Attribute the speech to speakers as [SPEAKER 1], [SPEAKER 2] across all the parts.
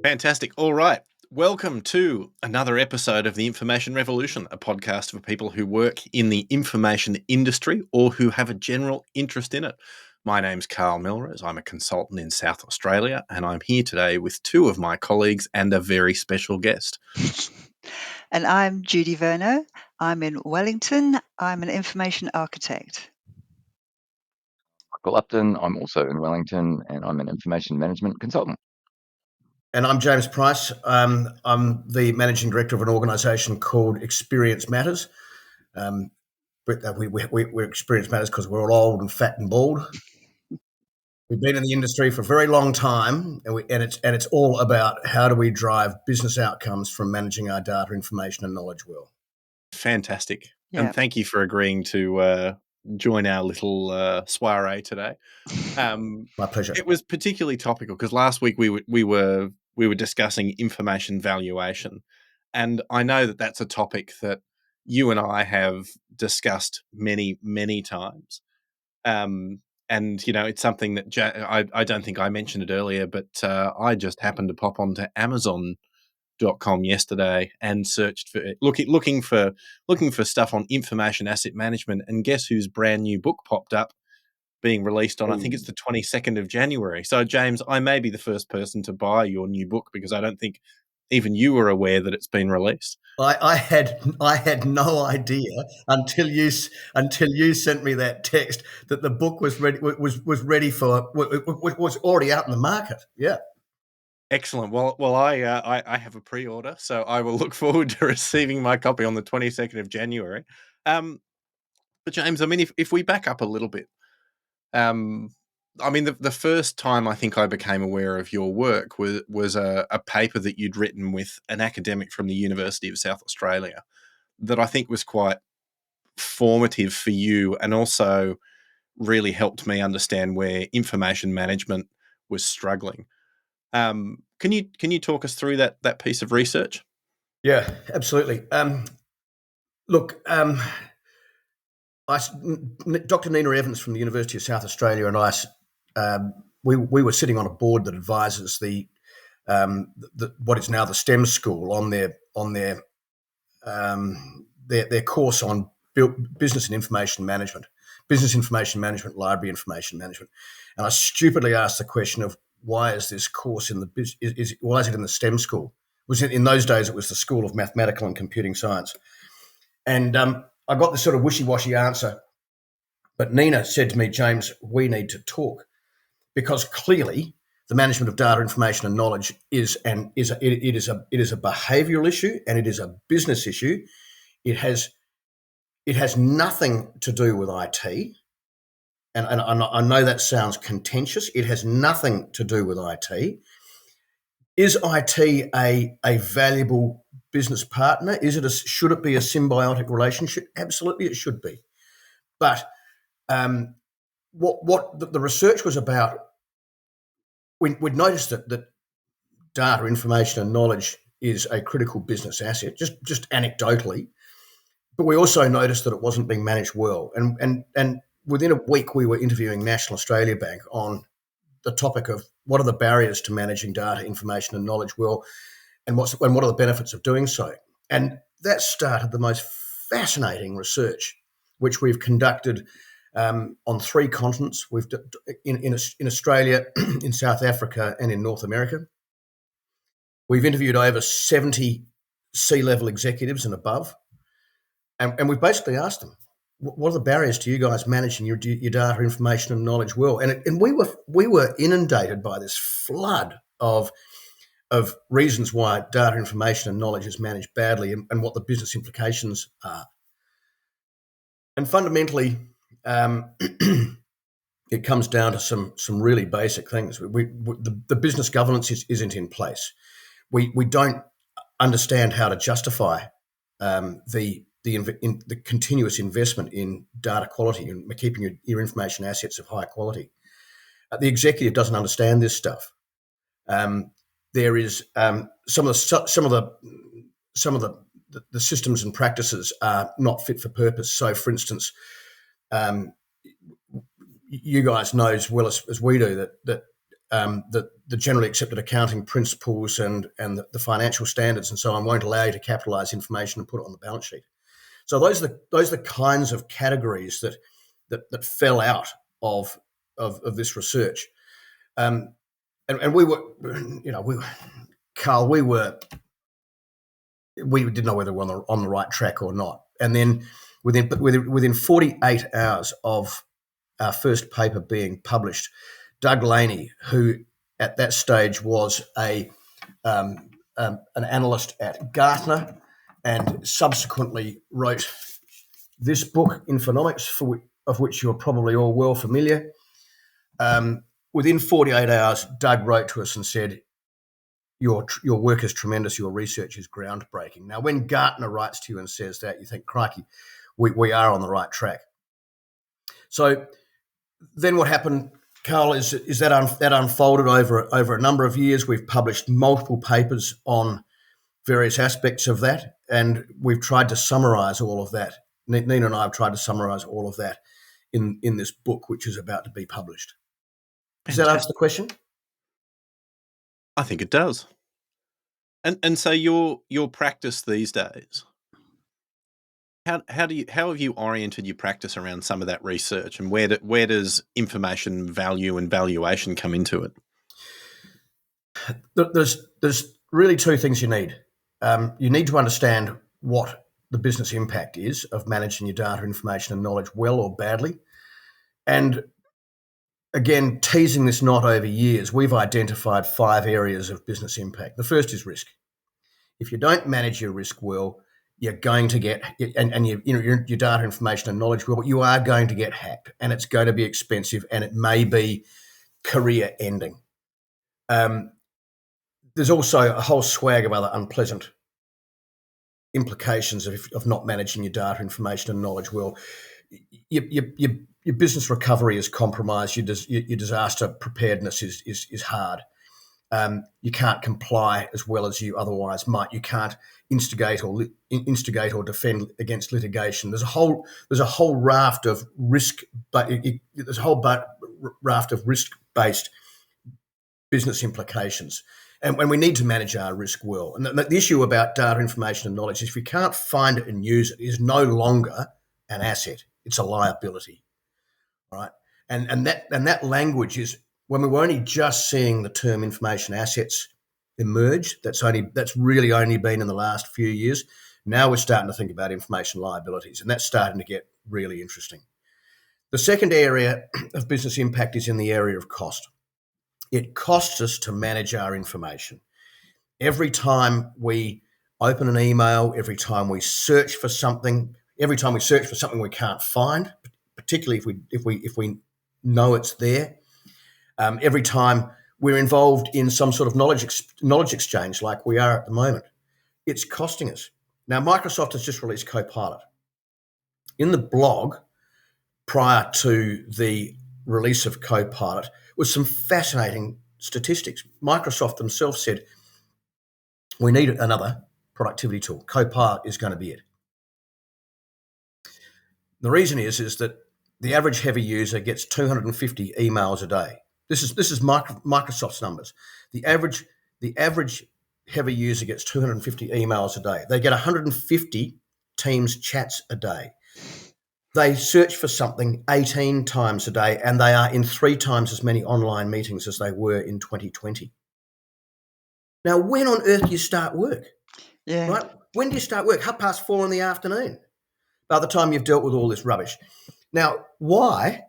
[SPEAKER 1] Fantastic. All right. Welcome to another episode of The Information Revolution, a podcast for people who work in the information industry or who have a general interest in it. My name's Karl Melrose. I'm a consultant in South Australia, and I'm here today with two of my colleagues and a very special guest.
[SPEAKER 2] And I'm Judi Vernau. I'm in Wellington. I'm an information architect.
[SPEAKER 3] Karl Upton. I'm also in Wellington, and I'm an information management consultant.
[SPEAKER 4] And I'm James Price. I'm the managing director of an organisation called Experience Matters. We're Experience Matters because we're all old and fat and bald. We've been in the industry for a very long time, and it's all about how do we drive business outcomes from managing our data, information, and knowledge well.
[SPEAKER 1] Fantastic.
[SPEAKER 2] Yeah.
[SPEAKER 1] And thank you for agreeing to join our little soiree today.
[SPEAKER 4] My pleasure.
[SPEAKER 1] It was particularly topical because last week we were discussing information valuation, and I know that that's a topic that you and I have discussed many times. And you know, it's something that I don't think I mentioned it earlier, but I just happened to pop onto Amazon.com yesterday and searched for looking for stuff on information asset management, and guess whose brand new book popped up, being released on, I think it's the 22nd of January. So, James, I may be the first person to buy your new book because I don't think even you were aware that it's been released.
[SPEAKER 4] I had no idea until you sent me that text that the book was ready was already out in the market. Yeah.
[SPEAKER 1] Excellent. Well, I have a pre-order, so I will look forward to receiving my copy on the 22nd of January. But James, I mean, if we back up a little bit, I mean, the first time I think I became aware of your work was a paper that you'd written with an academic from the University of South Australia that I think was quite formative for you and also really helped me understand where information management was struggling. Can you talk us through that piece of research?
[SPEAKER 4] Yeah, absolutely. Look, Dr. Nina Evans from the University of South Australia and I, we were sitting on a board that advises the what is now the STEM school on their course on business and information management, business information management, library information management, and I stupidly asked the question of why is this course in why is it in the STEM school? In those days it was the School of Mathematical and Computing Science, and I got this sort of wishy-washy answer, but Nina said to me, James, we need to talk because clearly the management of data, information, and knowledge is a behavioural issue and it is a business issue. It has nothing to do with IT, and I know that sounds contentious. It has nothing to do with IT. Is IT a valuable business partner? Should it be a symbiotic relationship? Absolutely, it should be. But what the research was about, we'd noticed that data, information, and knowledge is a critical business asset, just anecdotally. But we also noticed that it wasn't being managed well. And within a week, we were interviewing National Australia Bank on the topic of what are the barriers to managing data, information, and knowledge well, and what are the benefits of doing so. And that started the most fascinating research, which we've conducted on 3 continents. We've in Australia, in South Africa, and in North America. We've interviewed over 70 C-level executives and above, and we've basically asked them, what are the barriers to you guys managing your data, information, and knowledge well? And we were inundated by this flood of reasons why data, information, and knowledge is managed badly, and what the business implications are. And fundamentally, it comes down to some really basic things. The business governance isn't in place. We don't understand how to justify the continuous investment in data quality and keeping your information assets of high quality. The executive doesn't understand this stuff. There is some of the systems and practices are not fit for purpose. So, for instance, you guys know as well as we do that the generally accepted accounting principles and the financial standards and so on won't allow you to capitalise information and put it on the balance sheet. So those are the kinds of categories that fell out of this research, and we were, Karl, we didn't know whether we were on the right track or not. And then within 48 hours of our first paper being published, Doug Laney, who at that stage was an analyst at Gartner and subsequently wrote this book, Infonomics, of which you're probably all well familiar. Within 48 hours, Doug wrote to us and said, your work is tremendous, your research is groundbreaking. Now, when Gartner writes to you and says that, you think, crikey, we are on the right track. So then what happened, Karl, is that unfolded over a number of years. We've published multiple papers on various aspects of that, and we've tried to summarise all of that. Nina and I have tried to summarise all of that in this book, which is about to be published. Does that answer the question?
[SPEAKER 1] I think it does. And so your practice these days, how have you oriented your practice around some of that research, and where does information value and valuation come into it?
[SPEAKER 4] There's really two things you need. You need to understand what the business impact is of managing your data, information, and knowledge well or badly. And again, teasing this knot over years, we've identified 5 areas of business impact. The first is risk. If you don't manage your risk well, you're going to get, and your data, information, and knowledge well, you are going to get hacked, and it's going to be expensive, and it may be career ending. There's also a whole swag of other unpleasant implications of not managing your data, information, and knowledge well. Your business recovery is compromised. Your disaster preparedness is hard. You can't comply as well as you otherwise might. You can't instigate or defend against litigation. There's a whole raft of risk, but there's a whole raft of risk-based business implications. And when we need to manage our risk well. And the issue about data, information, and knowledge is if we can't find it and use it, it is no longer an asset. It's a liability, right? And that language is, when we were only just seeing the term information assets emerge, that's really only been in the last few years. Now we're starting to think about information liabilities, and that's starting to get really interesting. The second area of business impact is in the area of cost. It costs us to manage our information. Every time we open an email, every time we search for something we can't find, particularly if we know it's there, every time we're involved in some sort of knowledge exchange like we are at the moment, it's costing us. Now, Microsoft has just released Copilot. In the blog, prior to the release of Copilot, was some fascinating statistics. Microsoft themselves said, we need another productivity tool. Copilot is going to be it. The reason is that the average heavy user gets 250 emails a day. This is Microsoft's numbers. The average heavy user gets 250 emails a day. They get 150 Teams chats a day. They search for something 18 times a day, and they are in 3 times as many online meetings as they were in 2020. Now, when on earth do you start work?
[SPEAKER 2] Yeah.
[SPEAKER 4] Right? When do you start work? 4:30 in the afternoon, by the time you've dealt with all this rubbish. Now, why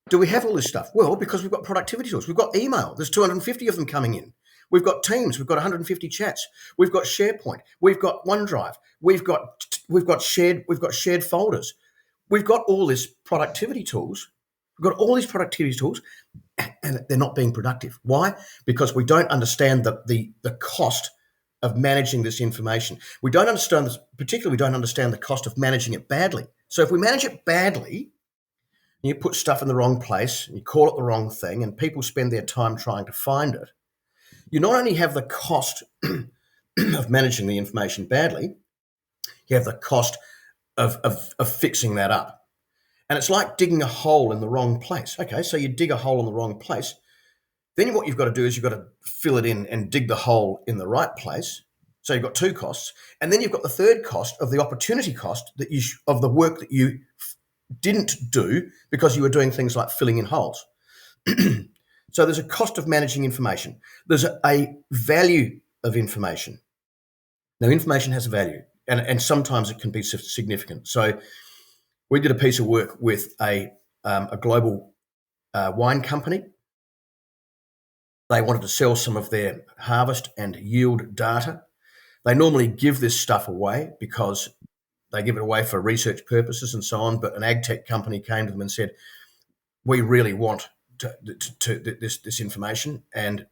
[SPEAKER 4] do we have all this stuff? Well, because we've got productivity tools. We've got email. There's 250 of them coming in. We've got Teams. We've got 150 chats. We've got SharePoint. We've got OneDrive. We've got shared folders. We've got all these productivity tools. And they're not being productive. Why? Because we don't understand the cost of managing this information. We don't understand this, particularly we don't understand the cost of managing it badly. So if we manage it badly, you put stuff in the wrong place, and you call it the wrong thing, and people spend their time trying to find it, you not only have the cost of managing the information badly, you have the cost of fixing that up. And it's like digging a hole in the wrong place. Okay, so you dig a hole in the wrong place. Then what you've got to do is you've got to fill it in and dig the hole in the right place. So you've got two costs. And then you've got the third cost of the opportunity cost of the work that you didn't do because you were doing things like filling in holes. So there's a cost of managing information. There's a value of information. Now, information has a value, and sometimes it can be significant. So we did a piece of work with a global wine company. They wanted to sell some of their harvest and yield data. They normally give this stuff away because they give it away for research purposes and so on. But an ag tech company came to them and said, "We really want this information." And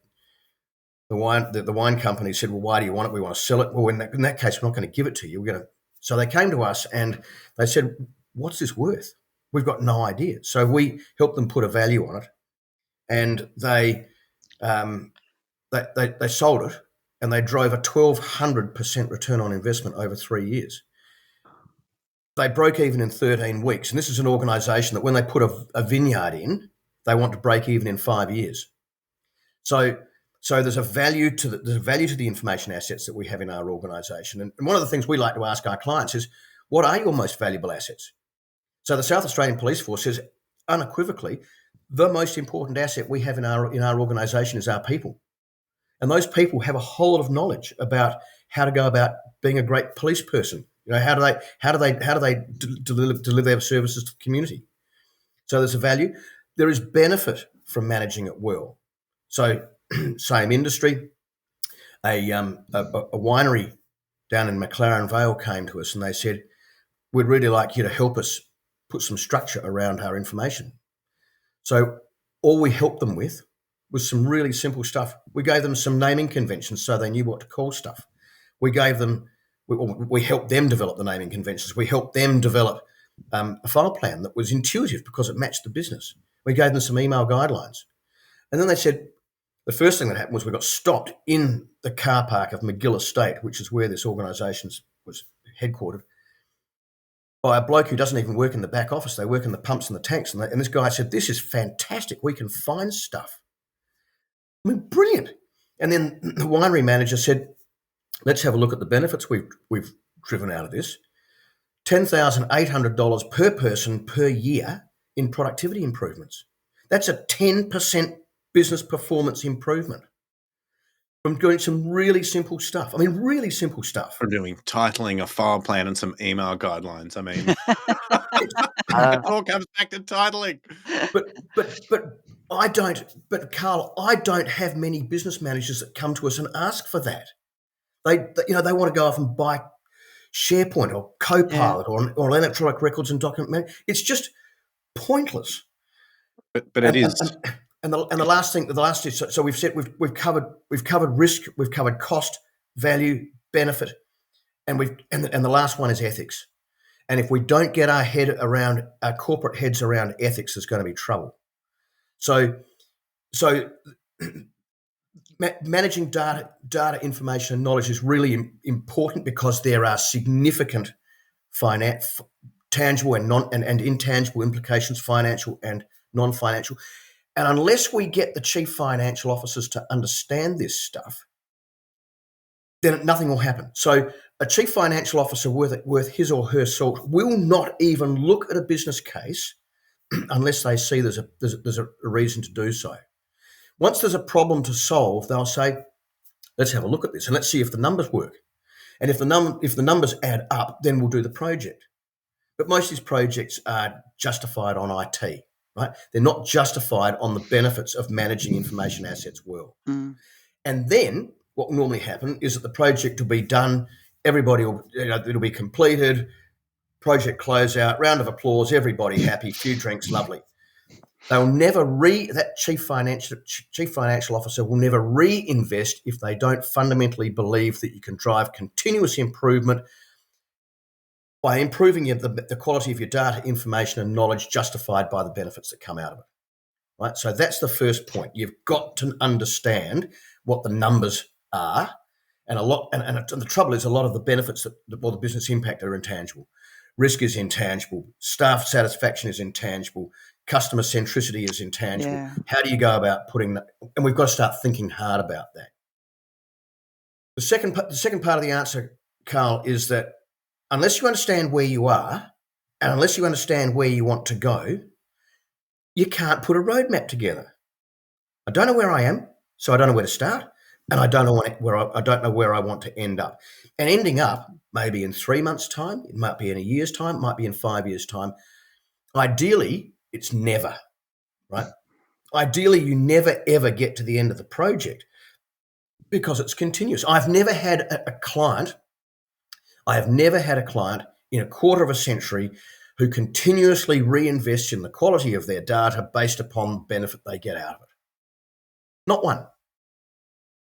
[SPEAKER 4] the wine company said, "Well, why do you want it? We want to sell it." Well, in that case, we're not going to give it to you. So they came to us and they said, "What's this worth? We've got no idea." So we helped them put a value on it, and they sold it, and they drove a 1,200% return on investment over 3 years. They broke even in 13 weeks, and this is an organisation that when they put a vineyard in, they want to break even in 5 years. So there's a value to the information assets that we have in our organisation. And one of the things we like to ask our clients is, what are your most valuable assets? So the South Australian Police Force says unequivocally, the most important asset we have in our organisation is our people. And those people have a whole lot of knowledge about how to go about being a great police person. How do they deliver their services to the community? So there's a value. There is benefit from managing it well. So same industry, a winery down in McLaren Vale came to us and they said, "We'd really like you to help us put some structure around our information." So all we helped them with was some really simple stuff. We gave them some naming conventions so they knew what to call stuff. We helped them develop the naming conventions. We helped them develop a file plan that was intuitive because it matched the business. We gave them some email guidelines. And then they said, the first thing that happened was we got stopped in the car park of McGill Estate, which is where this organisation was headquartered, by a bloke who doesn't even work in the back office. They work in the pumps and the tanks. And this guy said, "This is fantastic. We can find stuff." I mean, brilliant. And then the winery manager said, "Let's have a look at the benefits we've driven out of this. $10,800 per person per year in productivity improvements. That's a 10% business performance improvement from doing some really simple stuff." I mean, really simple stuff.
[SPEAKER 1] From doing titling, a file plan, and some email guidelines. I mean, it all comes back to titling.
[SPEAKER 4] But Karl, I don't have many business managers that come to us and ask for that. They want to go off and buy SharePoint or Copilot or electronic records and document management. It's just pointless.
[SPEAKER 1] But it is.
[SPEAKER 4] And the last thing, so we've said we've covered risk, we've covered cost, value, benefit, and the last one is ethics. And if we don't get our corporate heads around ethics, there's going to be trouble. So managing data, information, and knowledge is really important because there are significant tangible and intangible implications, financial and non-financial. And unless we get the chief financial officers to understand this stuff, then nothing will happen. So a chief financial officer worth his or her salt will not even look at a business case unless they see there's a reason to do so. Once there's a problem to solve, they'll say, "Let's have a look at this and let's see if the numbers work. And if the numbers add up, then we'll do the project." But most of these projects are justified on IT, right? They're not justified on the benefits of managing information assets well.
[SPEAKER 2] Mm.
[SPEAKER 4] And then what will normally happen is that the project will be done, it'll be completed, project closeout, round of applause, everybody happy, few drinks, lovely. They'll never that chief financial officer will never reinvest if they don't fundamentally believe that you can drive continuous improvement by improving the quality of your data, information, and knowledge justified by the benefits that come out of it. Right? So that's the first point. You've got to understand what the numbers are, and the trouble is a lot of the benefits or the business impact are intangible. Risk is intangible. Staff satisfaction is intangible. Customer centricity is intangible.
[SPEAKER 2] Yeah.
[SPEAKER 4] How do you go about putting that? And we've got to start thinking hard about that. The second part of the answer, Karl, is that unless you understand where you are and unless you understand where you want to go, you can't put a roadmap together. I don't know where I am, so I don't know where to start, and I don't know where I want to end up. And ending up maybe in 3 months' time, it might be in a year's time, it might be in 5 years' time. Ideally, it's never, right? Ideally, you never ever get to the end of the project because it's continuous. I've never had a client in a quarter of a century who continuously reinvests in the quality of their data based upon the benefit they get out of it. Not one.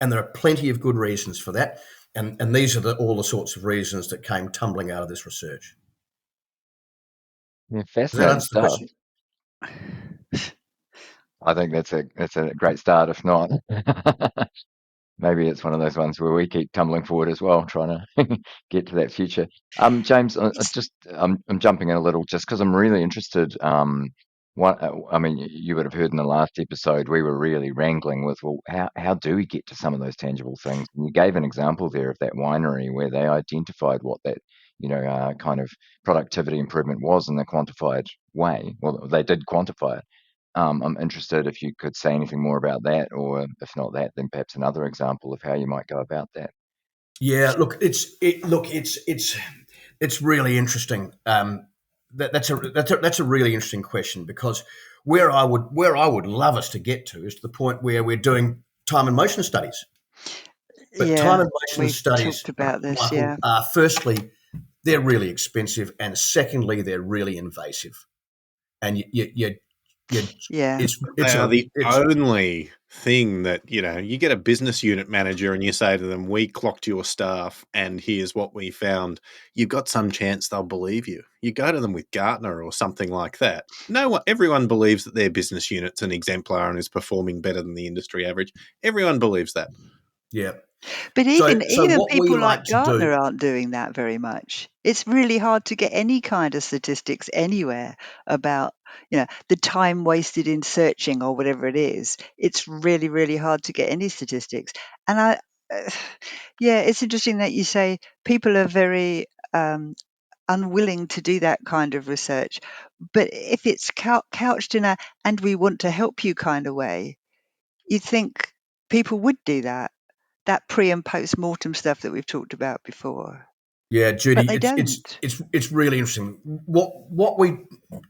[SPEAKER 4] And there are plenty of good reasons for that. And these are all the sorts of reasons that came tumbling out of this research.
[SPEAKER 3] Yeah,
[SPEAKER 4] Does that
[SPEAKER 3] fascinating
[SPEAKER 4] answer the
[SPEAKER 3] stuff.
[SPEAKER 4] question?
[SPEAKER 3] I think that's a great start. If not, maybe it's one of those ones where we keep tumbling forward as well, trying to get to that future. James, I'm jumping in a little just because I'm really interested. I mean, you would have heard in the last episode we were really wrangling with, well, how do we get to some of those tangible things? And you gave an example there of that winery where they identified what that kind of productivity improvement was in a quantified way. Well, they did quantify it. I'm interested if you could say anything more about that, or if not that, then perhaps another example of how you might go about that.
[SPEAKER 4] Yeah, look, it's really interesting. That's a really interesting question because where I would love us to get to is to the point where we're doing time and motion studies. But
[SPEAKER 2] Yeah,
[SPEAKER 4] time and motion
[SPEAKER 2] we've
[SPEAKER 4] studies,
[SPEAKER 2] talked about this.
[SPEAKER 4] Michael,
[SPEAKER 2] Yeah.
[SPEAKER 4] are firstly they're really expensive, and secondly they're really invasive. And you
[SPEAKER 2] Yeah.
[SPEAKER 1] They are the
[SPEAKER 4] it's
[SPEAKER 1] only thing that, you get a business unit manager and you say to them, we clocked your staff and here's what we found. You've got some chance they'll believe you. You go to them with Gartner or something like that. Everyone believes that their business unit's an exemplar and is performing better than the industry average. Everyone believes that.
[SPEAKER 4] yeah.
[SPEAKER 2] But
[SPEAKER 4] So
[SPEAKER 2] even
[SPEAKER 4] what we
[SPEAKER 2] people
[SPEAKER 4] like
[SPEAKER 2] like
[SPEAKER 4] to do.
[SPEAKER 2] Gartner aren't doing that very much. It's really hard to get any kind of statistics anywhere about, the time wasted in searching or whatever it is. It's really, really hard to get any statistics. And yeah, it's interesting that you say people are very unwilling to do that kind of research. But if it's couched in a "and we want to help you" kind of way, you'd think people would do that pre and post mortem stuff that we've talked about before.
[SPEAKER 4] Yeah,
[SPEAKER 2] But
[SPEAKER 4] Judi,
[SPEAKER 2] they
[SPEAKER 4] it's
[SPEAKER 2] don't.
[SPEAKER 4] it's really interesting. What we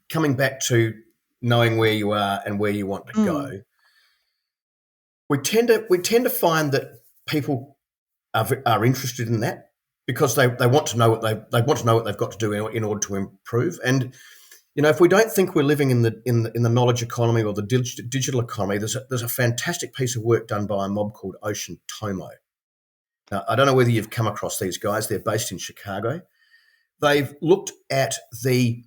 [SPEAKER 4] coming back to knowing where you are and where you want to go. We tend to find that people are interested in that because they want to know what they want to know what they've got to do in order to improve. And if we don't think we're living in the knowledge economy or the digital economy, there's a fantastic piece of work done by a mob called Ocean Tomo. Now, I don't know whether you've come across these guys. They're based in Chicago. They've looked at the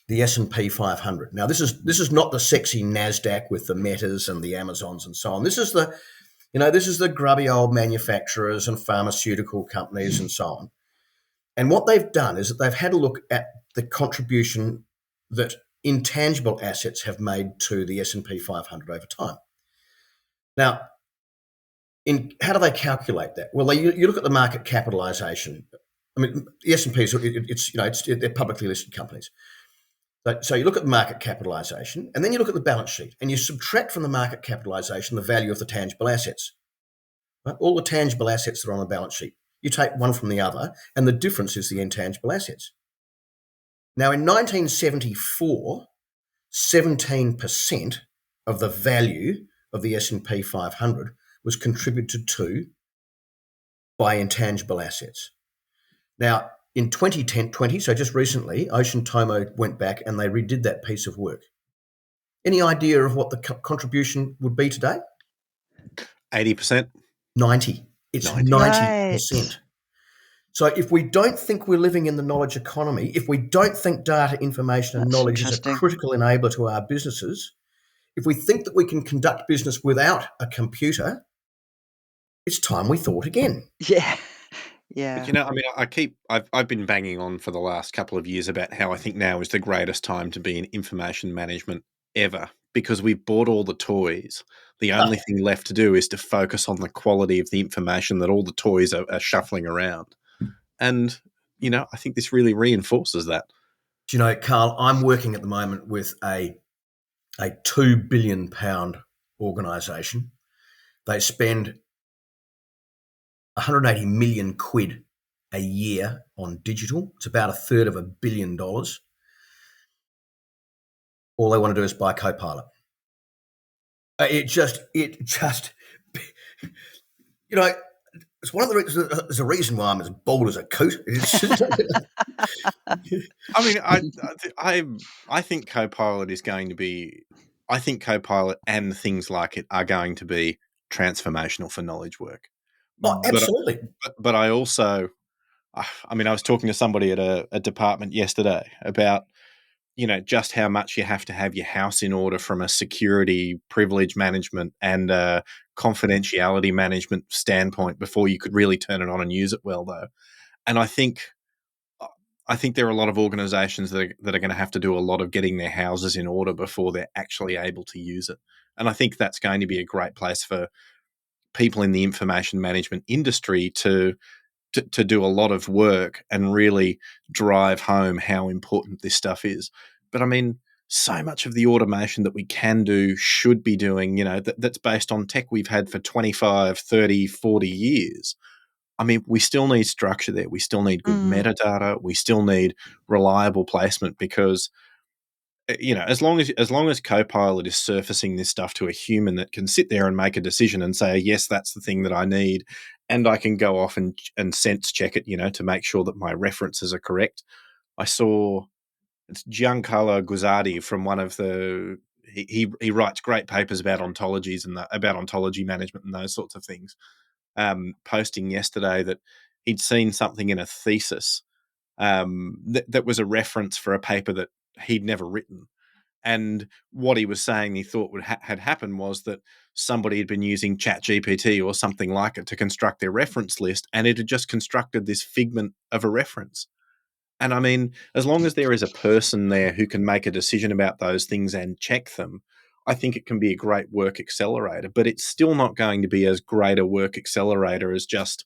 [SPEAKER 4] S&P 500. Now, this is not the sexy NASDAQ with the Metas and the Amazons and so on. This is the grubby old manufacturers and pharmaceutical companies and so on. And what they've done is that they've had a look at the contribution that intangible assets have made to the S&P 500 over time. Now, how do they calculate that? Well, you look at the market capitalization. I mean, the S&P they're publicly listed companies. So you look at the market capitalization, and then you look at the balance sheet, and you subtract from the market capitalization the value of the tangible assets. Right? All the tangible assets that are on the balance sheet. You take one from the other, and the difference is the intangible assets. Now, in 1974, 17% of the value of the S&P 500 was contributed to by intangible assets. Now, in 2020, so just recently, Ocean Tomo went back and they redid that piece of work. Any idea of what the contribution would be today?
[SPEAKER 1] 80%?
[SPEAKER 4] 90. It's 90%.
[SPEAKER 2] Right.
[SPEAKER 4] So if we don't think we're living in the knowledge economy, if we don't think data, information, and
[SPEAKER 2] That's
[SPEAKER 4] knowledge is a
[SPEAKER 2] interesting.
[SPEAKER 4] critical enabler to our businesses, if we think that we can conduct business without a computer, it's time we thought again.
[SPEAKER 2] Yeah. Yeah.
[SPEAKER 1] But I mean, I've been banging on for the last couple of years about how I think now is the greatest time to be in information management ever, because we've bought all the toys. The only thing left to do is to focus on the quality of the information that all the toys are shuffling around. And, I think this really reinforces that.
[SPEAKER 4] Do you know, Carl, I'm working at the moment with a £2 billion organisation. They spend 180 million quid a year on digital. It's about a third of $1 billion. All they want to do is buy Copilot. It just, it's one of the reasons. There's a reason why I'm as bald as a coot.
[SPEAKER 1] I mean, I think Copilot is going to be. I think Copilot and things like it are going to be transformational for knowledge work. But
[SPEAKER 4] Absolutely.
[SPEAKER 1] but I also, I mean, I was talking to somebody at a department yesterday about just how much you have to have your house in order from a security, privilege management, and confidentiality management standpoint before you could really turn it on and use it well, though. And I think there are a lot of organizations that are going to have to do a lot of getting their houses in order before they're actually able to use it. And I think that's going to be a great place for people in the information management industry to do a lot of work and really drive home how important this stuff is. But I mean, so much of the automation that we can do, should be doing, that's based on tech we've had for 25, 30, 40 years. I mean, we still need structure there. We still need good metadata. We still need reliable placement, because as long as Copilot is surfacing this stuff to a human that can sit there and make a decision and say, yes, that's the thing that I need, and I can go off and sense check it, to make sure that my references are correct. I saw it's Giancarlo Guzzardi from one of the he writes great papers about ontologies and about ontology management and those sorts of things. Posting yesterday that he'd seen something in a thesis that was a reference for a paper that he'd never written. And what he was saying he thought had happened was that somebody had been using ChatGPT or something like it to construct their reference list, and it had just constructed this figment of a reference. And I mean, as long as there is a person there who can make a decision about those things and check them, I think it can be a great work accelerator. But it's still not going to be as great a work accelerator as just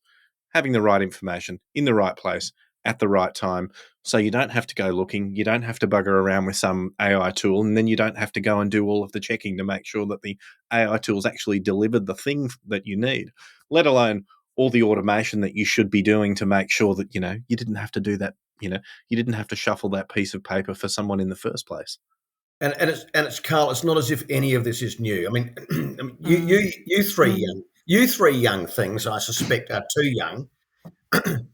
[SPEAKER 1] having the right information in the right place at the right time. So you don't have to go looking, you don't have to bugger around with some AI tool, and then you don't have to go and do all of the checking to make sure that the AI tool's actually delivered the thing that you need, let alone all the automation that you should be doing to make sure that, you didn't have to do that. You didn't have to shuffle that piece of paper for someone in the first place.
[SPEAKER 4] And it's Carl. It's not as if any of this is new. I mean, you three young things, I suspect, are too young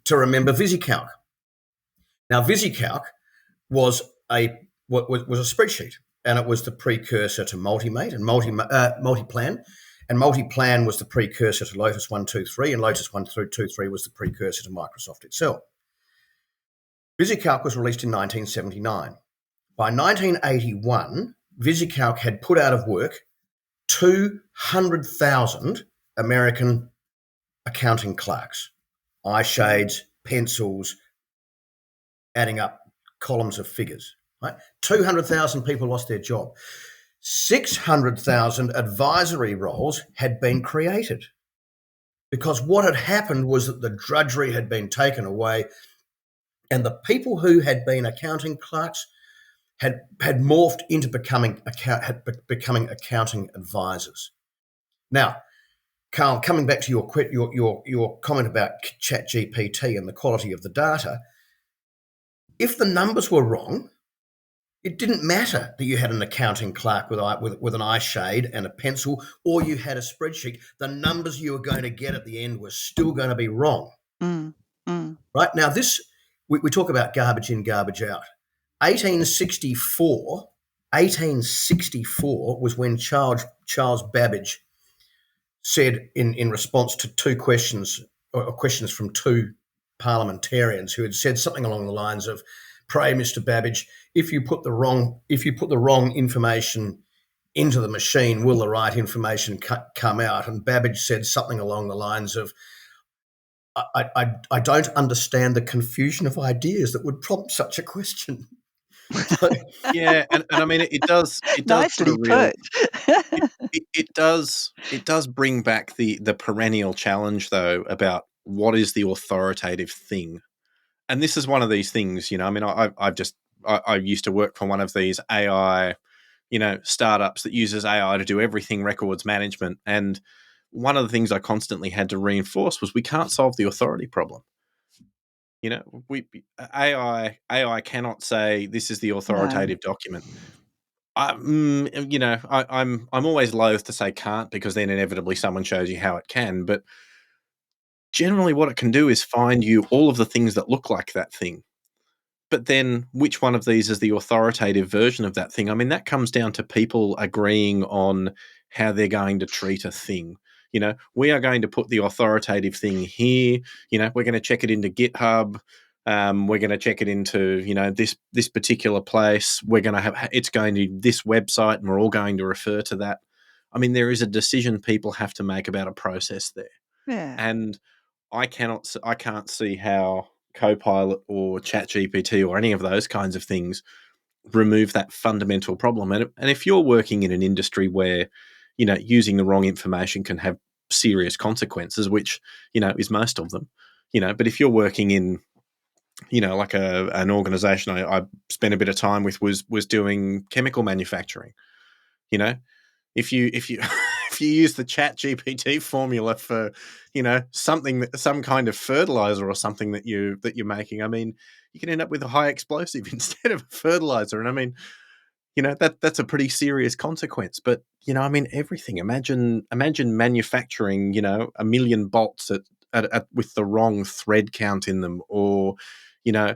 [SPEAKER 4] to remember VisiCalc. Now, VisiCalc was a spreadsheet, and it was the precursor to Multimate and Multiplan, and Multiplan was the precursor to Lotus 123, and Lotus 123 was the precursor to Microsoft Excel. VisiCalc was released in 1979. By 1981, VisiCalc had put out of work 200,000 American accounting clerks, eye shades, pencils, adding up columns of figures. Right? 200,000 people lost their job. 600,000 advisory roles had been created, because what had happened was that the drudgery had been taken away, and the people who had been accounting clerks had morphed into becoming accounting advisors. Now, Carl, coming back to your comment about ChatGPT and the quality of the data, if the numbers were wrong, it didn't matter that you had an accounting clerk with an eye shade and a pencil, or you had a spreadsheet. The numbers you were going to get at the end were still going to be wrong. Right? Now, this we talk about garbage in, garbage out. 1864 was when Charles Babbage said in response to two questions from two parliamentarians who had said something along the lines of, "Pray, Mr. Babbage, if you put the wrong information into the machine, will the right information come out?" And Babbage said something along the lines of, I don't understand the confusion of ideas that would prompt such a question. So,
[SPEAKER 1] Yeah, and I mean it does put a
[SPEAKER 2] Nicely
[SPEAKER 1] real
[SPEAKER 2] put.
[SPEAKER 1] it does bring back the perennial challenge though about what is the authoritative thing. And this is one of these things, I mean, I used to work for one of these AI, startups that uses AI to do everything records management. And one of the things I constantly had to reinforce was we can't solve the authority problem. We AI cannot say this is the
[SPEAKER 2] No.
[SPEAKER 1] authoritative document. I'm always loath to say can't because then inevitably someone shows you how it can. But generally, what it can do is find you all of the things that look like that thing. But then which one of these is the authoritative version of that thing? I mean, that comes down to people agreeing on how they're going to treat a thing. We are going to put the authoritative thing here. We're going to check it into GitHub. We're going to check it into, this particular place. We're going to have it's going to this website, and we're all going to refer to that. I mean, there is a decision people have to make about a process there,
[SPEAKER 2] Yeah.
[SPEAKER 1] and I can't see how Copilot or ChatGPT or any of those kinds of things remove that fundamental problem. And if you're working in an industry where, using the wrong information can have serious consequences, which, is most of them, but if you're working in, like an organization I spent a bit of time with was doing chemical manufacturing, you know, if you if you use the Chat GPT formula for some kind of fertilizer or something that you're making, I mean, you can end up with a high explosive instead of a fertilizer, and I mean, that's a pretty serious consequence. But I mean, everything. Imagine manufacturing a million bolts with the wrong thread count in them, or you know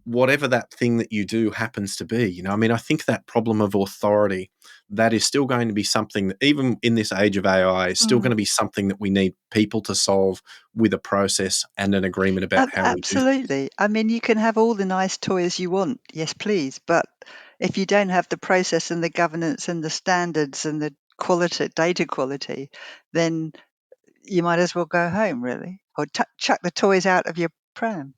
[SPEAKER 1] whatever that thing that you do happens to be. I mean, I think that problem of authority, that is still going to be something that even in this age of AI is still going
[SPEAKER 2] Mm.
[SPEAKER 1] to be something that we need people to solve with a process and an agreement about how we do things.
[SPEAKER 2] Absolutely. I mean, you can have all the nice toys you want, yes, please. But if you don't have the process and the governance and the standards and the quality, data quality, then you might as well go home, really, or chuck the toys out of your pram.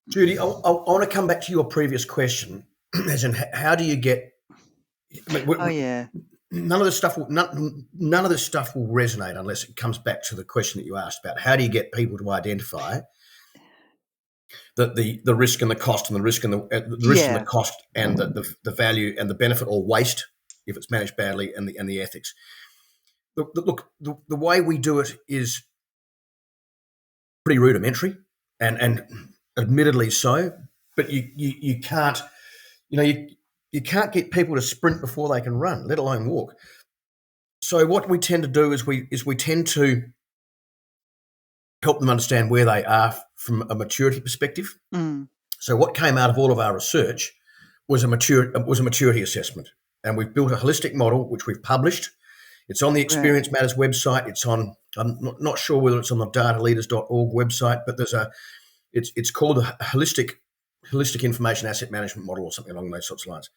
[SPEAKER 4] Judy, I want to come back to your previous question, as in how do you get? I mean,
[SPEAKER 2] Oh, yeah.
[SPEAKER 4] none of this stuff none of this stuff will resonate unless it comes back to the question that you asked about how do you get people to identify the risk and the cost and the risk and the risk and the
[SPEAKER 2] Yeah.
[SPEAKER 4] cost and the value and the benefit or waste if it's managed badly and the ethics. Look, the way we do it is pretty rudimentary and admittedly so, but you can't you can't get people to sprint before they can run, let alone walk. So what we tend to do is we tend to help them understand where they are from a maturity perspective.
[SPEAKER 2] Mm.
[SPEAKER 4] So what came out of all of our research was a maturity assessment, and we've built a holistic model which we've published. It's on the
[SPEAKER 2] Right.
[SPEAKER 4] Experience Matters website. It's on, I'm not sure whether it's on the dataleaders.org website, but it's called a holistic information asset management model or something along those sorts of lines.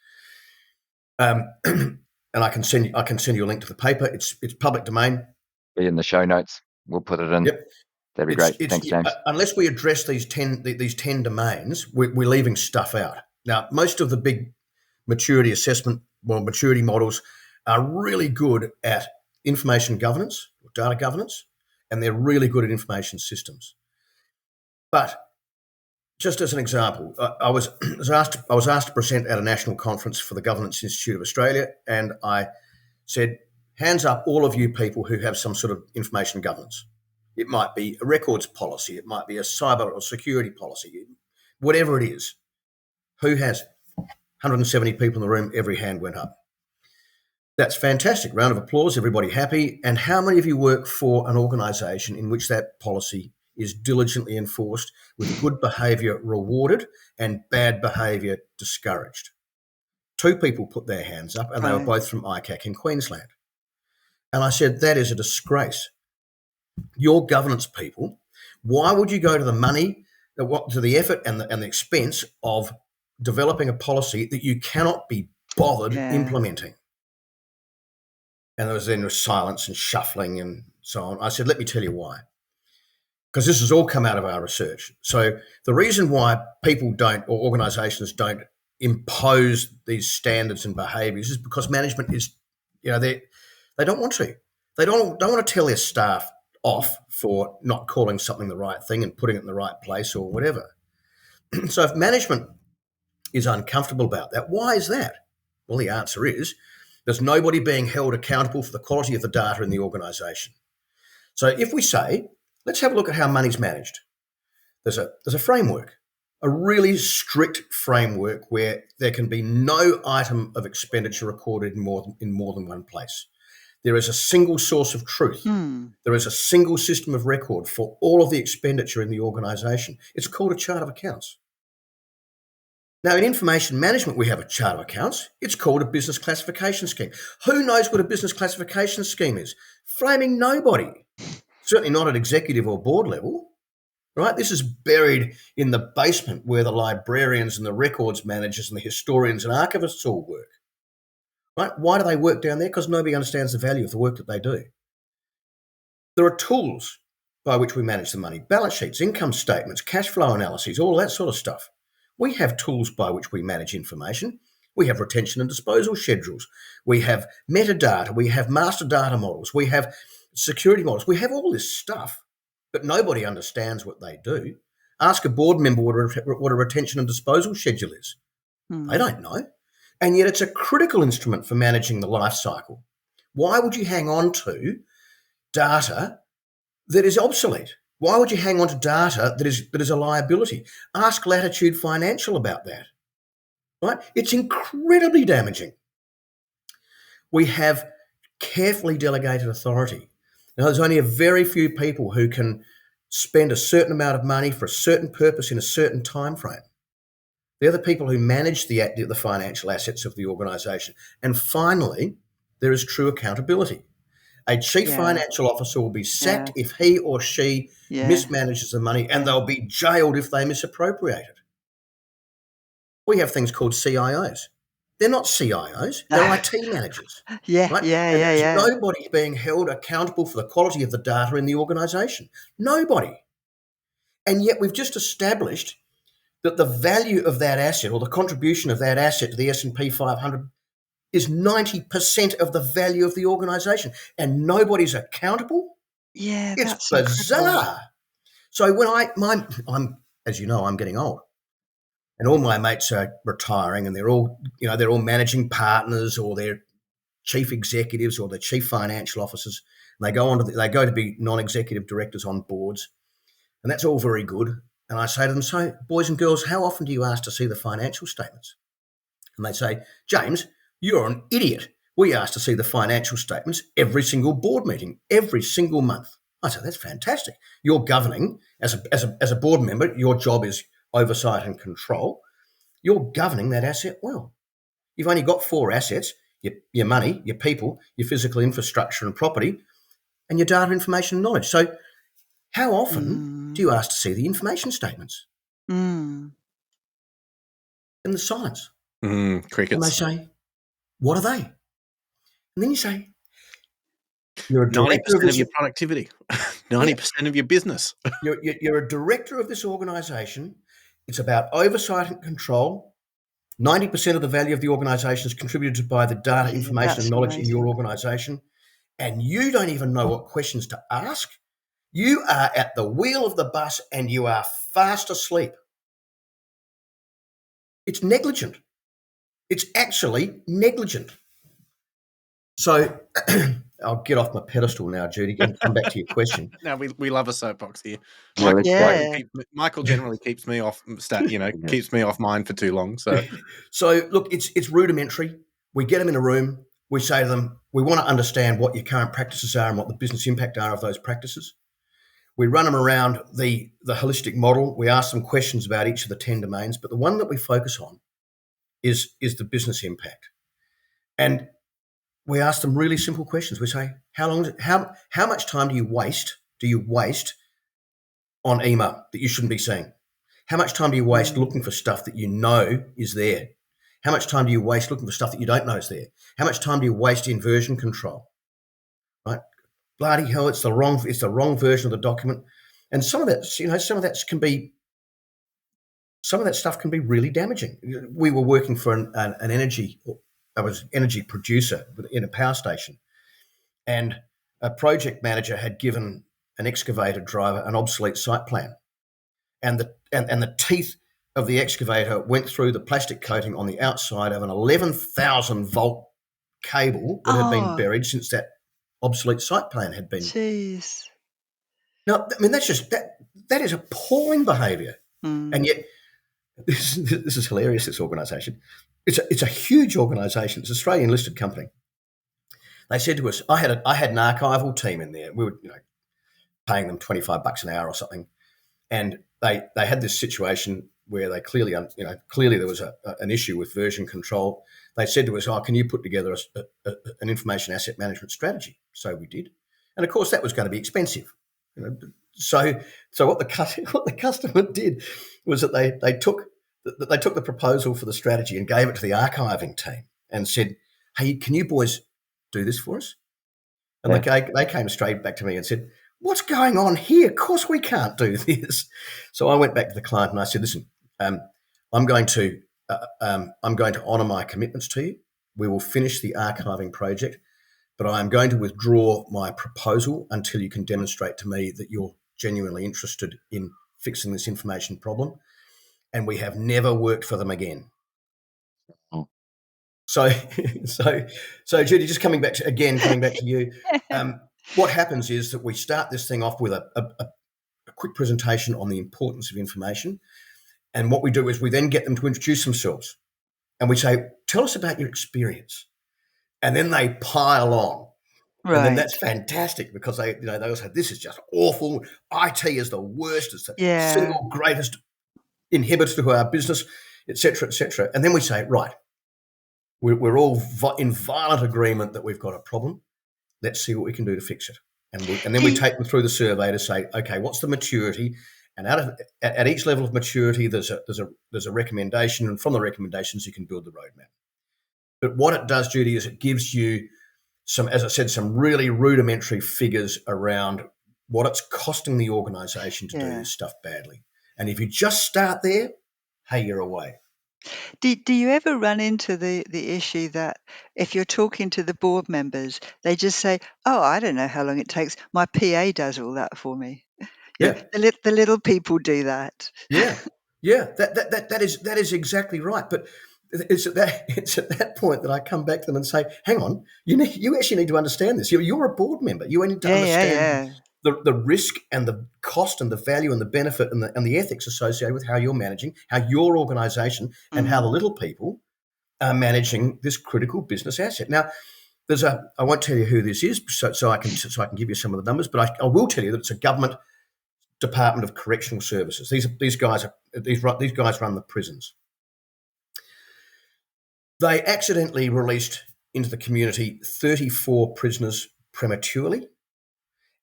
[SPEAKER 4] And I can send you a link to the paper. It's public domain.
[SPEAKER 3] Be in the show notes. We'll put it in.
[SPEAKER 4] Yep.
[SPEAKER 3] That'd be great.
[SPEAKER 4] It's
[SPEAKER 3] Thanks, James.
[SPEAKER 4] unless we address these 10 domains, we're leaving stuff out. Now, most of the big maturity assessment, maturity models are really good at information governance, data governance, and they're really good at information systems. But just as an example, I was asked to present at a national conference for the Governance Institute of Australia, and I said, hands up all of you people who have some sort of information governance. It might be a records policy, it might be a cyber or security policy, whatever it is. Who has 170 people in the room? Every hand went up. That's fantastic. Round of applause, everybody happy. And how many of you work for an organisation in which that policy is diligently enforced with good behaviour rewarded and bad behaviour discouraged? 2 people put their hands up, and they were
[SPEAKER 2] Right.
[SPEAKER 4] both from ICAC in Queensland. And I said, that is a disgrace. Your governance people, why would you go to the money, to the effort and the expense of developing a policy that you cannot be bothered
[SPEAKER 2] Yeah.
[SPEAKER 4] implementing? And there was then silence and shuffling and so on. I said, let me tell you why. because this has all come out of our research. So the reason why people don't, or organisations don't, impose these standards and behaviours is because management is, they don't want to. They don't want to tell their staff off for not calling something the right thing and putting it in the right place or whatever. So if management is uncomfortable about that, why is that? Well, the answer is there's nobody being held accountable for the quality of the data in the organisation. So if we say, let's have a look at how money's managed. There's a framework, a really strict framework where there can be no item of expenditure recorded in more than one place. There is a single source of truth. There is a single system of record for all of the expenditure in the organisation. It's called a chart of accounts. Now, in information management, we have a chart of accounts. It's called a business classification scheme. Who knows what a business classification scheme is? Flaming nobody. Certainly not at executive or board level, right? This is buried in the basement where the librarians and the records managers and the historians and archivists all work, right? Why do they work down there? Because nobody understands the value of the work that they do. There are tools by which we manage the money, balance sheets, income statements, cash flow analyses, all that sort of stuff. We have tools by which we manage information. We have retention and disposal schedules. We have metadata. We have master data models. We have security models. We have all this stuff, but nobody understands what they do. Ask a board member what a retention and disposal schedule is. They don't know. And yet it's a critical instrument for managing the life cycle. Why would you hang on to data that is obsolete? Why would you hang on to data that is a liability? Ask Latitude Financial about that, right? It's incredibly damaging. We have carefully delegated authority. Now, there's only a very few people who can spend a certain amount of money for a certain purpose in a certain time frame. They're the people who manage the financial assets of the organisation. And finally, there is true accountability. A chief financial officer will be sacked if he or she mismanages the money, and they'll be jailed if they misappropriate it. We have things called CIOs. They're not CIOs, they're IT managers. Right? There's nobody being held accountable for the quality of the data in the organisation. Nobody. And yet we've just established that the value of that asset, or the contribution of that asset to the S&P 500, is 90% of the value of the organisation, and nobody's accountable.
[SPEAKER 2] Yeah,
[SPEAKER 4] it's bizarre.
[SPEAKER 2] Incredible.
[SPEAKER 4] So when I'm, as you know, I'm getting old, and all my mates are retiring, and they're all managing partners, or they're chief executives, or the chief financial officers, and they go to be non-executive directors on boards, and that's all very good. And I say to them, so boys and girls, how often do you ask to see the financial statements? And they say, James, you're an idiot. We ask to see the financial statements every single board meeting, every single month. I said, that's fantastic. You're governing, as a board member, your job is oversight and control. You're governing that asset well. You've only got 4 assets, your money, your people, your physical infrastructure and property, and your data, information and knowledge. So how often do you ask to see the information statements? And the silence.
[SPEAKER 1] Crickets.
[SPEAKER 4] And they say, what are they? And then you say, you're a
[SPEAKER 1] 90% of your productivity, 90% of your business.
[SPEAKER 4] You're a director of this organisation. It's about oversight and control. 90% of the value of the organisation is contributed by the data, information and knowledge in your organisation. And you don't even know what questions to ask. You are at the wheel of the bus and you are fast asleep. It's negligent. It's actually negligent. So I'll get off my pedestal now, Judi, and come back to your question.
[SPEAKER 1] No, we love a soapbox here. Michael generally keeps me off keeps me off mine for too long.
[SPEAKER 4] So look, it's rudimentary. We get them in a room. We say to them, we want to understand what your current practices are and what the business impact are of those practices. We run them around the holistic model. We ask them questions about each of the 10 domains, but the one that we focus on is the business impact. And we ask them really simple questions. We say, how much time do you waste on email that you shouldn't be seeing? How much time do you waste looking for stuff that you know is there? How much time do you waste looking for stuff that you don't know is there? How much time do you waste in version control? Right? Bloody hell, it's the wrong version of the document. And some of that stuff can be really damaging. We were working for an energy, I was energy producer in a power station, and a project manager had given an excavator driver an obsolete site plan, and the teeth of the excavator went through the plastic coating on the outside of an 11,000 volt cable that had been
[SPEAKER 2] Oh,
[SPEAKER 4] buried since that obsolete site plan had been.
[SPEAKER 2] jeez.
[SPEAKER 4] Now, I mean, that's just that is appalling behaviour,
[SPEAKER 2] Mm.
[SPEAKER 4] and yet this is hilarious. This organisation, it's a huge organisation. It's an Australian listed company. They said to us, I had an archival team in there. We were paying them $25 an hour or something, and they had this situation where they clearly there was an issue with version control. They said to us, "Oh, can you put together an information asset management strategy?" So we did, and of course that was going to be expensive. So what the customer did was that they took the proposal for the strategy and gave it to the archiving team and said, "Hey, can you boys do this for us?" And they came straight back to me and said, "What's going on here? Of course we can't do this." So I went back to the client and I said, "Listen, I'm going to honour my commitments to you. We will finish the archiving project, but I am going to withdraw my proposal until you can demonstrate to me that you're genuinely interested in fixing this information problem." And we have never worked for them again.
[SPEAKER 3] Oh.
[SPEAKER 4] So Judi, just coming back to you. What happens is that we start this thing off with a quick presentation on the importance of information. And what we do is we then get them to introduce themselves. And we say, "Tell us about your experience." And then they pile on. And then
[SPEAKER 2] Right.
[SPEAKER 4] that's fantastic because they all say, "This is just awful. IT is the worst. It's the
[SPEAKER 2] Yeah.
[SPEAKER 4] single greatest inhibitor to our business, etc., etc." And then we say, "Right, we're all in violent agreement that we've got a problem. Let's see what we can do to fix it." And then we take them through the survey to say, "Okay, what's the maturity?" And at each level of maturity, there's a recommendation, and from the recommendations, you can build the roadmap. But what it does, Judi, is it gives you some, as I said, some really rudimentary figures around what it's costing the organisation to do this stuff badly. And if you just start there, hey, you're away.
[SPEAKER 2] Do you ever run into the issue that if you're talking to the board members, they just say, "Oh, I don't know how long it takes. My PA does all that for me."
[SPEAKER 4] Yeah.
[SPEAKER 2] The little people do that.
[SPEAKER 4] Yeah. That is exactly right. But it's at that point that I come back to them and say, "Hang on, you actually need to understand this. You're a board member. You need to understand the risk and the cost and the value and the benefit and the ethics associated with how you're managing, how your organisation and how the little people are managing this critical business asset." Now, I won't tell you who this is, so I can give you some of the numbers, but I will tell you that it's a government Department of Correctional Services. These guys run the prisons. They accidentally released into the community 34 prisoners prematurely,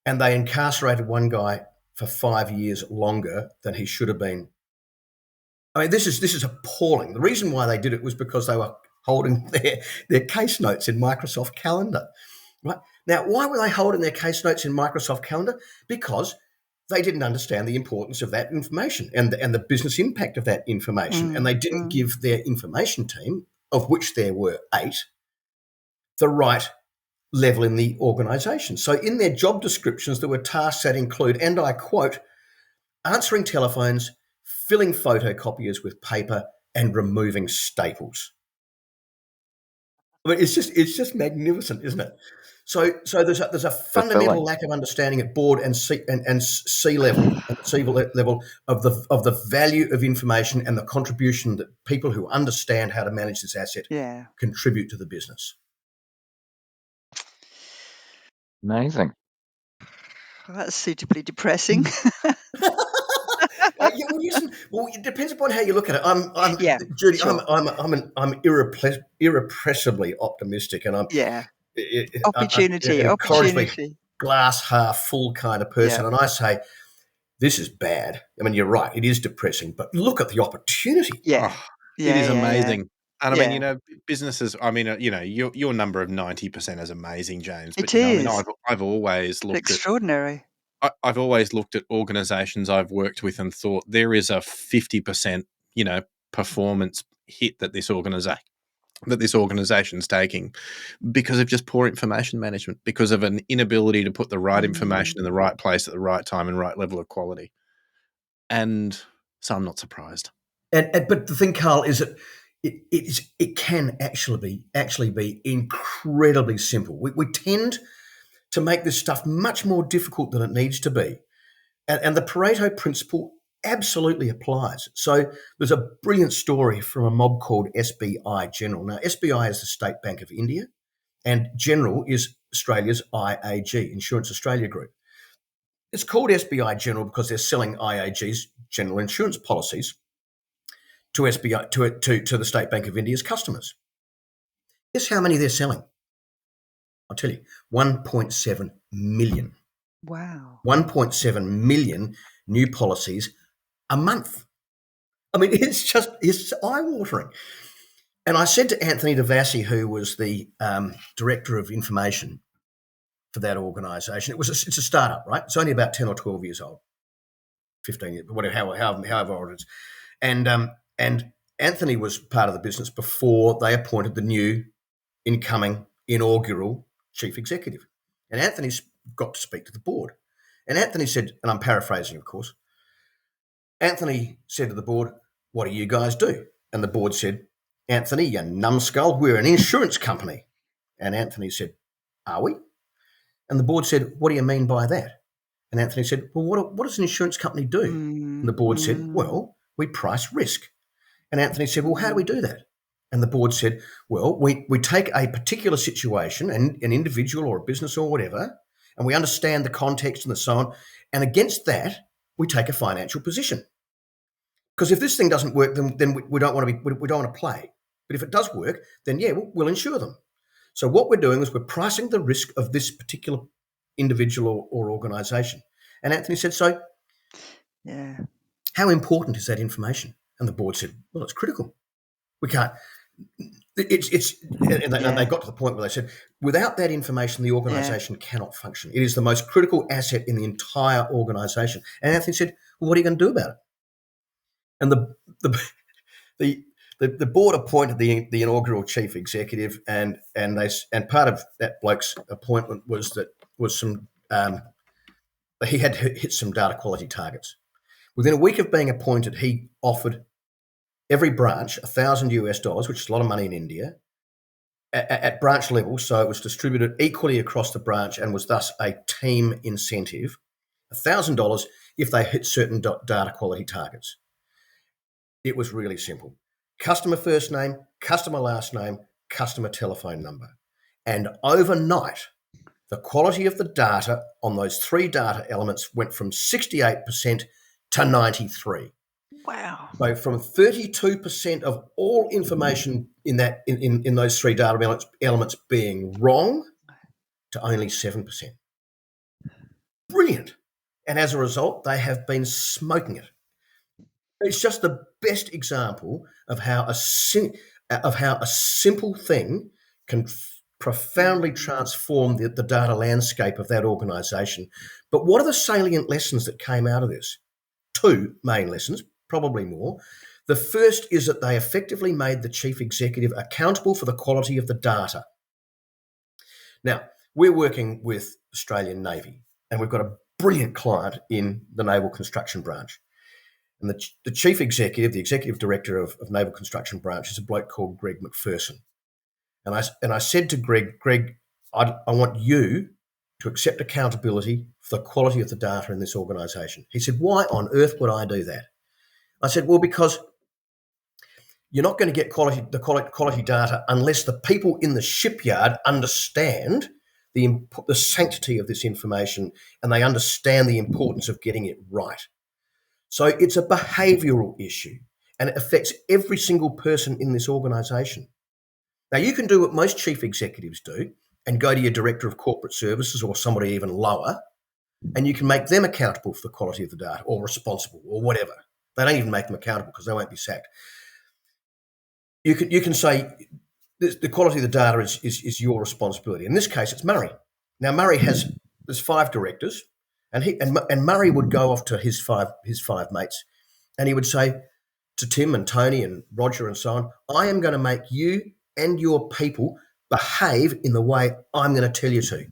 [SPEAKER 4] and they incarcerated one guy for 5 years longer than he should have been. I mean, this is appalling. The reason why they did it was because they were holding their case notes in Microsoft Calendar. Right? Now, why were they holding their case notes in Microsoft Calendar? Because they didn't understand the importance of that information and the business impact of that information. And they didn't give their information team, of which there were 8, the right level in the organisation. So in their job descriptions, there were tasks that include, and I quote, answering telephones, filling photocopiers with paper, and removing staples. I mean, it's just magnificent, isn't it? So there's a fundamental lack of understanding at board and C level of the value of information and the contribution that people who understand how to manage this asset contribute to the business.
[SPEAKER 3] Amazing.
[SPEAKER 2] Well, that's suitably depressing.
[SPEAKER 4] Well, it depends upon how you look at it. Judi,
[SPEAKER 2] sure.
[SPEAKER 4] I'm irrepressibly optimistic, and I'm
[SPEAKER 2] Opportunity.
[SPEAKER 4] an incorrigibly glass half full kind of person. And I say, this is bad. I mean, you're right. It is depressing, but look at the opportunity.
[SPEAKER 2] Yeah.
[SPEAKER 1] It is amazing. And I mean,
[SPEAKER 2] Yeah.
[SPEAKER 1] businesses, I mean, your number of 90% is amazing, James. But,
[SPEAKER 2] It is.
[SPEAKER 1] I've always looked
[SPEAKER 2] Extraordinary.
[SPEAKER 1] I've always looked at organizations I've worked with and thought there is a 50%, performance hit that this organization's taking because of just poor information management, because of an inability to put the right information in the right place at the right time and right level of quality. And so I'm not surprised.
[SPEAKER 4] But the thing, Carl, is that it can actually be incredibly simple. We tend to make this stuff much more difficult than it needs to be. And the Pareto principle absolutely applies. So there's a brilliant story from a mob called SBI General. Now, SBI is the State Bank of India, and General is Australia's IAG, Insurance Australia Group. It's called SBI General because they're selling IAG's general insurance policies to SBI to the State Bank of India's customers. Guess how many they're selling? I'll tell you, 1.7 million.
[SPEAKER 2] Wow.
[SPEAKER 4] 1.7 million new policies a month. I mean, it's eye-watering. And I said to Anthony Devassi, who was the director of information for that organisation, it's a startup, right? It's only about 10 or 12 years old, 15 years, whatever, however old it is. And Anthony was part of the business before they appointed the new incoming inaugural chief executive. And Anthony's got to speak to the board. And Anthony said, and I'm paraphrasing, of course, Anthony said to the board, "What do you guys do?" And the board said, "Anthony, you numbskull, we're an insurance company." And Anthony said, "Are we?" And the board said, "What do you mean by that?" And Anthony said, "Well, what does an insurance company do?" And the board said, "Well, we price risk." And Anthony said, "Well, how do we do that?" And the board said, "Well, we take a particular situation, an individual or a business or whatever, and we understand the context and so on. And against that, we take a financial position. Because if this thing doesn't work, then we don't want to play. But if it does work, then yeah, we'll insure them. So what we're doing is we're pricing the risk of this particular individual or organisation." And Anthony said, "So,
[SPEAKER 2] Yeah.
[SPEAKER 4] how important is that information?" And the board said, "Well, it's critical. We can't." And they got to the point where they said, without that information, the organisation cannot function. It is the most critical asset in the entire organisation. And Anthony said, "Well, what are you going to do about it?" And the board appointed the inaugural chief executive, and part of that bloke's appointment was some he had to hit some data quality targets. Within a week of being appointed, he offered every branch $1,000, which is a lot of money in India, at branch level. So it was distributed equally across the branch and was thus a team incentive, $1,000 if they hit certain data quality targets. It was really simple. Customer first name, customer last name, customer telephone number. And overnight, the quality of the data on those three data elements went from 68% to 93%.
[SPEAKER 2] Wow.
[SPEAKER 4] So from 32% of all information in those three data elements being wrong to only 7%. Brilliant. And as a result, they have been smoking it. It's just the best example of how a simple thing can profoundly transform the data landscape of that organisation. But what are the salient lessons that came out of this? Two main lessons, probably more. The first is that they effectively made the chief executive accountable for the quality of the data. Now, we're working with Australian Navy, and we've got a brilliant client in the Naval Construction Branch. And the chief executive, the executive director of Naval Construction Branch, is a bloke called Greg McPherson. And I said to Greg, I want you to accept accountability for the quality of the data in this organisation. He said, "Why on earth would I do that?" I said, "Well, because you're not going to get quality data unless the people in the shipyard understand the sanctity of this information and they understand the importance of getting it right." So it's a behavioural issue, and it affects every single person in this organisation. Now, you can do what most chief executives do and go to your director of corporate services or somebody even lower, and you can make them accountable for the quality of the data or responsible or whatever. They don't even make them accountable because they won't be sacked. You can say the quality of the data is your responsibility. In this case, it's Murray. Now, there's 5 directors, And Murray would go off to his five mates, and he would say to Tim and Tony and Roger and so on, I am going to make you and your people behave in the way I'm going to tell you to.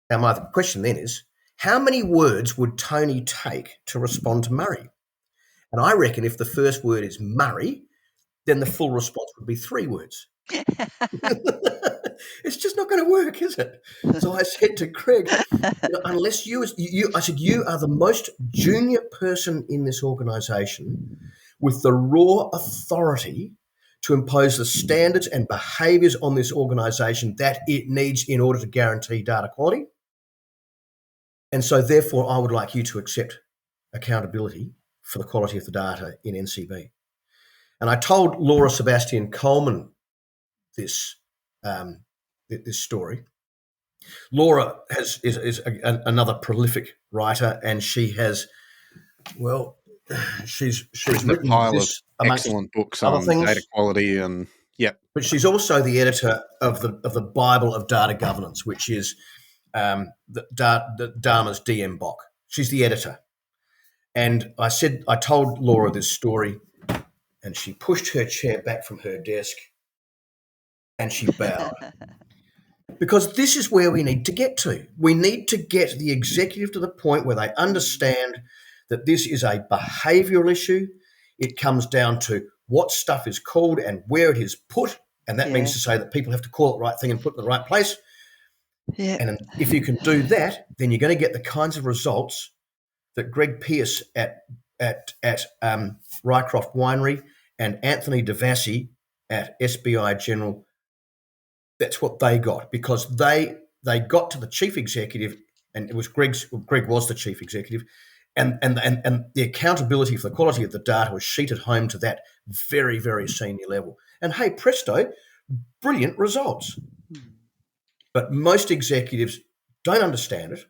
[SPEAKER 4] Now, my question then is, how many words would Tony take to respond to Murray? And I reckon if the first word is Murray, then the full response would be 3 words. It's just not going to work, is it? So I said to Greg, unless you, I said, you are the most junior person in this organisation with the raw authority to impose the standards and behaviours on this organisation that it needs in order to guarantee data quality. And so, therefore, I would like you to accept accountability for the quality of the data in NCB. And I told Laura Sebastian Coleman this story. Laura is another prolific writer, and she has, she's
[SPEAKER 1] written
[SPEAKER 4] written
[SPEAKER 1] a pile
[SPEAKER 4] this
[SPEAKER 1] of excellent books
[SPEAKER 4] other
[SPEAKER 1] on
[SPEAKER 4] things.
[SPEAKER 1] data quality, and
[SPEAKER 4] but she's also the editor of the Bible of Data Governance, which is the Dharma's DM Bock. She's the editor. And I told Laura this story, and she pushed her chair back from her desk and she bowed. Because this is where we need to get to. We need to get the executive to the point where they understand that this is a behavioural issue. It comes down to what stuff is called and where it is put. And that means to say that people have to call it the right thing and put it in the right place.
[SPEAKER 2] Yeah.
[SPEAKER 4] And if you can do that, then you're going to get the kinds of results that Greg Pierce at Rycroft Winery and Anthony DeVassi at SBI General, that's what they got, because they got to the chief executive, and it was Greg was the chief executive, and the accountability for the quality of the data was sheeted home to that very, very senior level. And hey, presto, brilliant results. But most executives don't understand it.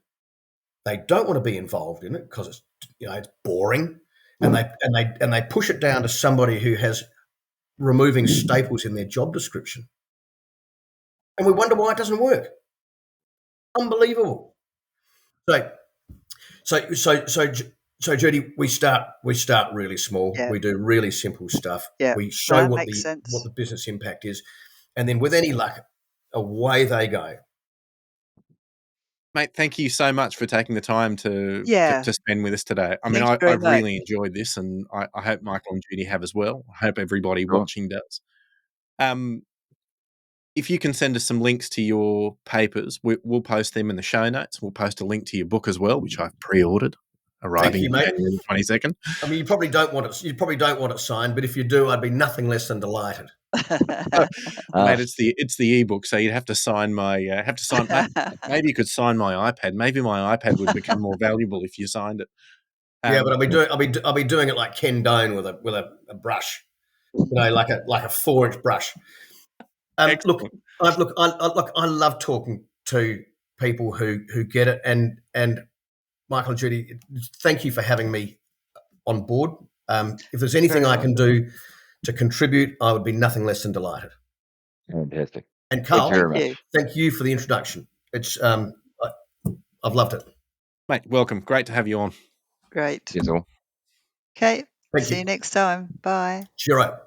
[SPEAKER 4] They don't want to be involved in it because it's boring, and they push it down to somebody who has removing staples in their job description, and we wonder why it doesn't work. Unbelievable. So Judi, we start really small.
[SPEAKER 2] Yeah.
[SPEAKER 4] We do really simple stuff.
[SPEAKER 2] Yeah.
[SPEAKER 4] We show what
[SPEAKER 2] makes sense.
[SPEAKER 4] the business impact is, and then with any luck, away they go.
[SPEAKER 1] Mate, thank you so much for taking the time to spend with us today. I mean,
[SPEAKER 2] Thanks
[SPEAKER 1] I
[SPEAKER 2] very much.
[SPEAKER 1] really enjoyed this, and I hope Michael and Judi have as well. I hope everybody watching does. If you can send us some links to your papers, we'll post them in the show notes. We'll post a link to your book as well, which I've pre-ordered, arriving January 22nd.
[SPEAKER 4] I mean, you probably don't want it. You probably don't want it signed, but if you do, I'd be nothing less than delighted.
[SPEAKER 1] Mate, it's the ebook, so you'd have to sign my maybe you could sign my iPad. Maybe my iPad would become more valuable if you signed it.
[SPEAKER 4] Yeah, but I'll be doing it like Ken Doan with a brush, like a 4-inch brush. Look, I love talking to people who get it, and Michael and Judi, thank you for having me on board. If there's anything I can do to contribute, I would be nothing less than delighted.
[SPEAKER 3] Fantastic.
[SPEAKER 4] And Karl,
[SPEAKER 2] thank
[SPEAKER 4] you for the introduction. It's I've loved it.
[SPEAKER 1] Mate, welcome. Great to have you on.
[SPEAKER 2] Great.
[SPEAKER 3] Cheers all.
[SPEAKER 2] Okay. See you next time. Bye.
[SPEAKER 4] Cheerio.